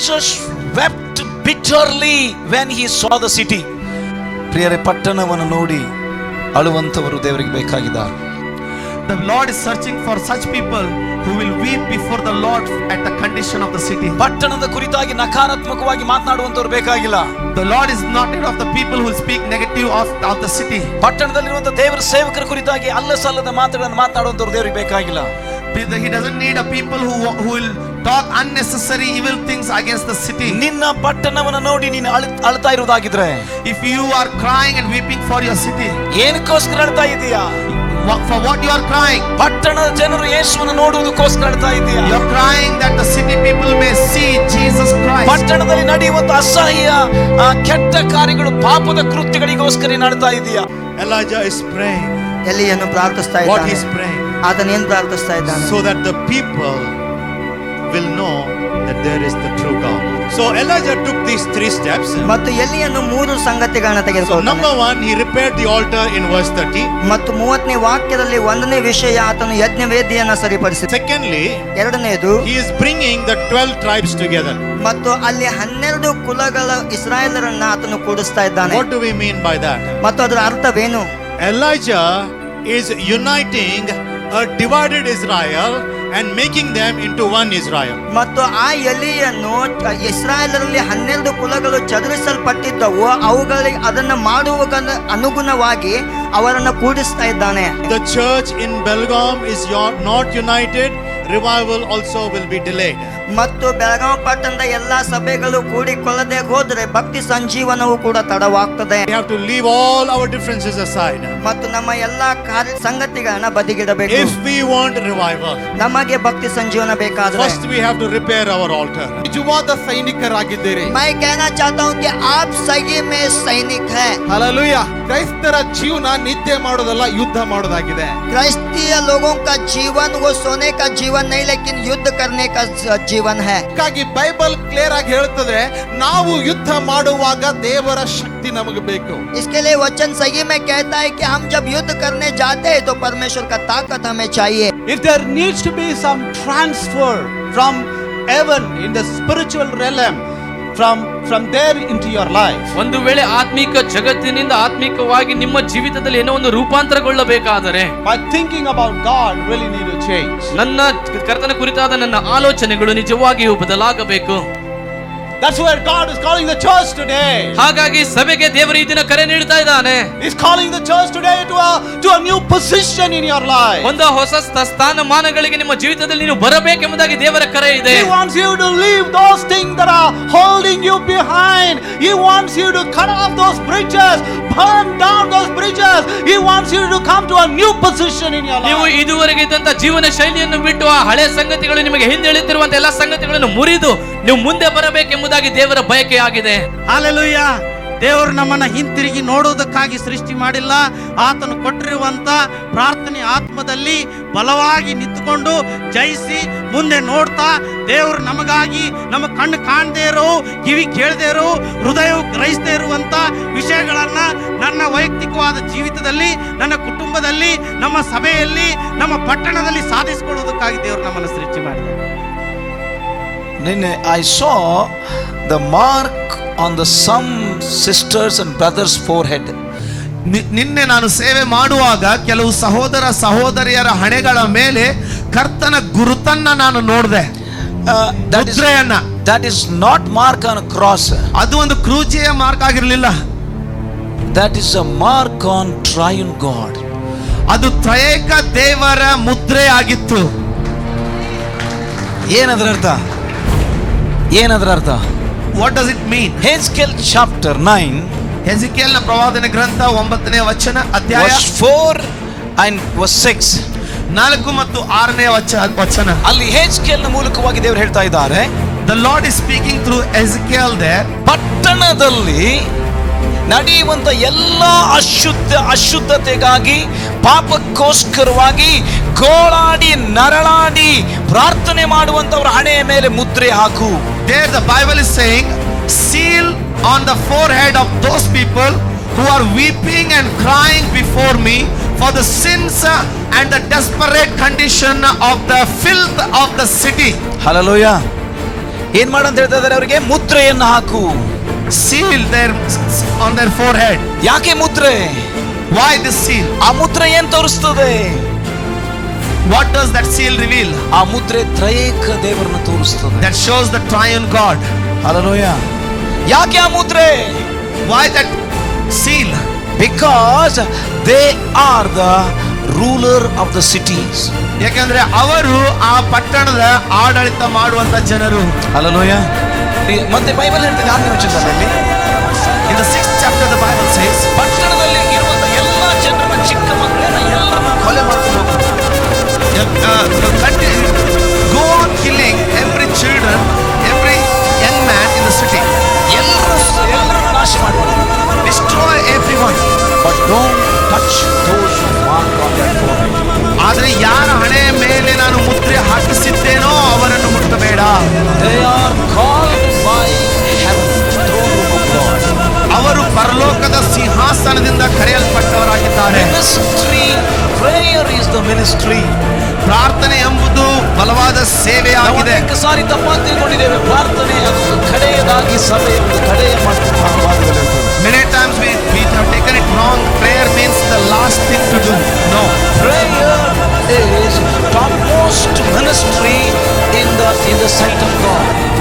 Jesus wept bitterly when he saw the city. ಪ್ರಿಯರೇ, ಪಟ್ಟಣವನ್ನು ನೋಡಿ ಅಳುವಂತವರು ದೇವರಿಗೆ ಬೇಕಾಗಿದ್ದಾರೆ. The Lord is searching for such people who will weep before the Lord at the condition of the city. ಪಟ್ಟಣದ ಕುರಿತಾಗಿ ನಕಾರಾತ್ಮಕವಾಗಿ ಮಾತನಾಡುವಂತವರು ಬೇಕಾಗಿಲ್ಲ. The Lord is not in of the people who will speak negative of the city. ಪಟ್ಟಣದಲ್ಲಿರುವಂತಹ ದೇವರ ಸೇವಕರ ಕುರಿತಾಗಿ ಅಲ್ಲ ಸಲ್ಲದ ಮಾತುಗಳನ್ನು ಮಾತನಾಡುವಂತವರು ದೇವರಿಗೆ ಬೇಕಾಗಿಲ್ಲ. He doesn't need a people who will talk unnecessary evil things against the city. ನಿನ್ನ ಪಟ್ಟಣವನ್ನು ನೋಡಿ ನೀನು ಅಳ್ತಾ ಇರುವುದಾಗಿದ್ರೆ, if you are crying and weeping for your city, ಏನಕ್ಕೋಸ್ಕರ ಅಳ್ತಾ ಇದೀಯಾ? For what you are crying? ಪಟ್ಟಣದ ಜನರು ಯೇಸುವನ್ನು ನೋಡುವುದಕ್ಕೋಸ್ಕರ ಅಳ್ತಾ ಇದೀಯಾ? You are crying that the city people may see Jesus Christ. ಪಟ್ಟಣದಲ್ಲಿ ನಡೆಯುವಂತ ಅಸಹ್ಯ ಕೆಟ್ಟ ಕಾರ್ಯಗಳು, ಪಾಪದ ಕೃತ್ಯಗಳಿಗೋಸ್ಕರ ನೀನು ಅಳ್ತಾ ಇದೀಯಾ? Elijah is praying. ಎಲಿಯನು ಪ್ರಾರ್ಥಿಸ್ತಾ What he ಇದ್ದಾನೆ. is praying? ಆತನು ಏನು ಪ್ರಾರ್ಥಿಸ್ತಾ ಇದ್ದಾನೆ? So that the people will know that there is the true God. So Elijah took these 3 steps. ಮತ್ತು ಎಲಿಯನು 3 ಸಂಗತಿಗಳನ್ನ So ತೆಗೆದುಕೊಂಡನು. number 1, he repaired the altar in verse 30. ಮತ್ತು 30ನೇ ವಾಕ್ಯದಲ್ಲಿ 1ನೇ ವಿಷಯ, ಆತನು ಯಜ್ಞವೇದಿಯನ್ನು ಸರಿಪಡಿಸಿದ. Secondly, 2ನೇದು, he is bringing the 12 tribes together. ಮತ್ತು ಅಲ್ಲಿ 12 ಕುಲಗಳ ಇಸ್ರಾಯೇಲರನ್ನ ಆತನು ಕೂಡಿಸ್ತಾ ಇದ್ದಾನೆ. What do we mean by that? ಮತ್ತು ಅದರ ಅರ್ಥವೇನು? Elijah is uniting a divided Israel and making them into one Israel. ಮತ್ತು ಆ ಎಲಿಯನ್ನು ಇಸ್ರಾಯೇಲರಲ್ಲಿ 12 ಕುಲಗಳು ಚದುರಿಸಲ್ಪಟ್ಟಿದ್ದವು, ಅವುಗಳಿಗೆ ಅದನ್ನು ಮಾಡುವ ಅನುಗುಣವಾಗಿ ಅವರನ್ನು ಕೂಡಿಸ್ತಾ ಇದ್ದಾನೆ. The church in Belgaum is not united. Revival also will be delayed. ಮತ್ತು ಬೆಳಗಾವಿ ಪಟ್ಟಣದ ಎಲ್ಲಾ ಸಭೆಗಳು ಕೂಡಿಕೊಳ್ಳದೆ ಹೋದರೆ ಭಕ್ತಿ ಸಂಜೀವನವು ಕೂಡ ತಡವಾಗ್ತದೆ. We have to leave all our differences aside. ಮತ್ತು ನಮ್ಮ ಎಲ್ಲಾ ಸಂಗತಿಗಳನ್ನ ಬದಿಗಿಡಬೇಕು. If we want revival, ನಮಗೆ ಭಕ್ತಿ ಸಂಜೀವನ ಬೇಕಾದ್ರೆ first we have to repair our altar. ನಿಜವಾದ ಸೈನಿಕರಾಗಿದ್ದೀರಿ. मैं कहना चाहता हूँ कि आप सही में सैनिक हैं. Hallelujah. ಕ್ರೈಸ್ತರ ಜೀವನ ನಿದ್ದೆ ಮಾಡೋದಲ್ಲ, ಯುದ್ಧ ಮಾಡೋದಾಗಿದೆ. क्राइस्तीय लोगों का जीवन वो सोने का जीवन नहीं, लेकिन युद्ध करने का जीवन है. ಹಾಗಾಗಿ ಬೈಬಲ್ ಕ್ಲಿಯರ್ ಆಗಿ ಹೇಳ್ತದೆ, ನಾವು ಯುದ್ಧ ಮಾಡುವಾಗ ದೇವರ ಶಕ್ತಿ ನಮಗೆ ಬೇಕು. इसके लिए वचन सही में कहता है कि हम जब युद्ध करने जाते हैं तो परमेश्वर का ताकत हमें चाहिए. If there needs to be some transfer from heaven in the spiritual realm, from there into your life, ಒಂದು ವೇಳೆ ಆತ್ಮಿಕ ಜಗತ್ತಿನಿಂದ ಆತ್ಮಿಕವಾಗಿ ನಿಮ್ಮ ಜೀವಿತದಲ್ಲಿ ಏನೋ ಒಂದು ರೂಪಾಂತರಗೊಳ್ಳಬೇಕಾದರೆ, my thinking about God really need to change. ನನ್ನ ಕರ್ತನ ಕುರಿತಾದ ನನ್ನ ಆಲೋಚನೆಗಳು ನಿಜವಾಗಿಯೂ ಬದಲಾಗಬೇಕು. That's where God is calling the church today. ಹಾಗಾಗಿ ಸಭೆಗೆ ದೇವರು ಈ ದಿನ ಕರೆ ನೀಡ್ತಾ ಇದ್ದಾನೆ. He's calling the church today to a new position in your life. ಒಂದು ಹೊಸ ಸ್ಥಾನಮಾನಗಳಿಗೆ ನಿಮ್ಮ ಜೀವಿತದಲ್ಲಿ ನೀವು ಬರಬೇಕೆಂಬುದಾಗಿ ದೇವರ ಕರೆ ಇದೆ. He wants you to leave those things that are holding you behind. He wants you to cut off those bridges, burn down those bridges. He wants you to come to a new position in your life. ನೀವು ಇದುವರೆಗೆ ಇದ್ದಂತ ಜೀವನ ಶೈಲಿಯನ್ನು ಬಿಟ್ಟು ಆ ಹಳೆ ಸಂಗತಿಗಳು ನಿಮಗೆ ಹಿಂದೆ ಎಳೆತಿರುವಂತ ಎಲ್ಲ ಸಂಗತಿಗಳನ್ನು ಮುರಿದು ನೀವು ಮುಂದೆ ಬರಬೇಕೆಂಬುದಾಗಿ ದೇವರ ಬಯಕೆ ಆಗಿದೆ. ಹಲ್ಲೆಲೂಯಾ. ದೇವರು ನಮ್ಮನ್ನ ಹಿಂತಿರುಗಿ ನೋಡುವುದಕ್ಕಾಗಿ ಸೃಷ್ಟಿ ಮಾಡಿಲ್ಲ. ಆತನು ಕೊಟ್ಟಿರುವಂತ ಪ್ರಾರ್ಥನೆ ಆತ್ಮದಲ್ಲಿ ಬಲವಾಗಿ ನಿಂತುಕೊಂಡು ಜಯಿಸಿ ಮುಂದೆ ನೋಡ್ತಾ, ದೇವರು ನಮಗಾಗಿ ನಮ್ಮ ಕಣ್ಣು ಕಾಣದೇ ಇರೋ, ಕಿವಿ ಕೇಳದೇ ಇರೋ, ಹೃದಯವು ಗ್ರಹಿಸದೇ ಇರುವಂತ ವಿಷಯಗಳನ್ನ ನನ್ನ ವೈಯಕ್ತಿಕವಾದ ಜೀವಿತದಲ್ಲಿ, ನನ್ನ ಕುಟುಂಬದಲ್ಲಿ, ನಮ್ಮ ಸಭೆಯಲ್ಲಿ, ನಮ್ಮ ಪಟ್ಟಣದಲ್ಲಿ ಸಾಧಿಸಿಕೊಳ್ಳುವುದಕ್ಕಾಗಿ ದೇವರು ನಮ್ಮನ್ನು ಸೃಷ್ಟಿ ಮಾಡಿದ್ದಾರೆ. ನಿನ್ನೆ I saw the mark on the some sisters and brothers forehead. ನಿನ್ನೆ ನಾನು ಸೇವೆ ಮಾಡುವಾಗ ಕೆಲವು ಸಹೋದರ ಸಹೋದರಿಯರ ಹಣೆಗಳ ಮೇಲೆ ಕರ್ತನ ಗುರುತನ್ನ ನಾನು ನೋಡಿದೆ. That is not mark on a cross. ಅದು ಒಂದು ಕ್ರೂಜೆಯ ಮಾರ್ಕ್ ಆಗಿರಲಿಲ್ಲ. That is a mark on triune God. ಅದು ತ್ರಯೇಕ ದೇವರ ಮುದ್ರೆ ಆಗಿತ್ತು. ಏನದರ ಅರ್ಥ? What does it mean? Ezekiel chapter 9, ಹೆಜ್ಕೇಲನ ಪ್ರವಾದನೆ ಗ್ರಂಥ 9ನೇ ಅಧ್ಯಾಯ verse 4 and verse 6. 4 ಮತ್ತು 6ನೇ ವಚನ. ಅಲ್ಲಿ ಎಜ್ಕೇಲನ ಮೂಲಕವಾಗಿ ದೇವರು ಹೇಳ್ತಾ ಇದ್ದಾರೆ, The Lord is speaking through Ezekiel there. ಪಟ್ಟಣದಲ್ಲಿ ನಡೆಯುವಂತ ಎಲ್ಲ ಅಶುದ್ಧತೆಗಾಗಿ, ಪಾಪಕ್ಕೋಸ್ಕರವಾಗಿ ಗೋಳಾಡಿ ನರಳಾಡಿ ಪ್ರಾರ್ಥನೆ ಮಾಡುವಂತವರ ಹಣೆಯ ಮೇಲೆ ಮುದ್ರೆ ಹಾಕು. There the Bible is saying, seal on the forehead of those people who are weeping and crying before me for the sins and the desperate condition of the filth of the city. Hallelujah. ಏನ್ ಮಾಡಂತ ಹೇಳ್ತಾ ಇದ್ದಾರೆ ಅವರಿಗೆ? ಮುದ್ರೆಯನ್ನು ಹಾಕು. Seal on their forehead. ಯಾಕೆ ಮುದ್ರೆ? Why this seal? ಆ ಮುದ್ರೆ ಏನ್ ತೋರಿಸ್ತದೆ? What does that seal reveal? ಆ ಮುದ್ರೆ ತ್ರಯೇಕ ದೇವರನ್ನು ತೋರಿಸ್ತದೆ. That shows the triune God. Hallelujah. ಯಾಕೆ ಆ ಮುದ್ರೆ? Why that seal? Because they are the ruler of the cities. ಯಾಕಂದ್ರೆ ಅವರು ಆ ಪಟ್ಟಣದ ಆಡಳಿತ ಮಾಡುವಂತ ಜನರು. ಹಲ್ಲೆಲೂಯಾ. ಮತ್ತೆ ಬೈಬಲ್ ಹೇಳ್ತದೆ 6ನೇ ವಚನದಲ್ಲಿ, In the 6th chapter the Bible says, ಪಟ್ಟಣದಲ್ಲಿ ಇರುವಂತ ಎಲ್ಲಾ ಜನರನ್ನ, ಚಿಕ್ಕ ಮಕ್ಕಳನ್ನ ಎಲ್ಲರನ್ನ ಕೊಲೆ ಮಾಡ್ಕೊಂಡು ಹೋಗ್ತಾರೆ. go on killing every children, every young man in the city. ಎಲ್ಲರನ್ನು ನಾಶ ಮಾಡ್ತಾರೆ. Destroy everyone. But don't touch those who mark on their forehead. ಆದ್ರೆ ಯಾರ ಹಣೆಯ ಮೇಲೆ ನಾನು ಮುದ್ರೆ ಹಾಕಿಸಿದ್ದೇನೋ ಅವರನ್ನು ಮುಟ್ಟಬೇಡ. They are called by heaven, throne room of God. ಅವರು ಪರಲೋಕದ ಸಿಂಹಾಸನದಿಂದ ಕರೆಯಲ್ಪಟ್ಟವರಾಗಿದ್ದಾರೆ. Ministry, prayer is the ministry. ಪ್ರಾರ್ಥನೆ ಎಂಬುದು ಬಲವಾದ ಸೇವೆಯಾಗಿದೆ. ಅನೇಕ ಸಾರಿ ತಪ್ಪಾಗಿ ತಿಳ್ಕೊಂಡಿದ್ದೇವೆ. ಪ್ರಾರ್ಥನೆ ಅದು ಕಡೆಯದಾಗಿ ಸಭೆಯ ಒಂದು ಕಡೆಯ ಮಾತುಗಳಿರ್ತದೆ. Many times we have taken it wrong. Prayer means the last thing to do. No. Prayer is topmost ministry in the sight of God.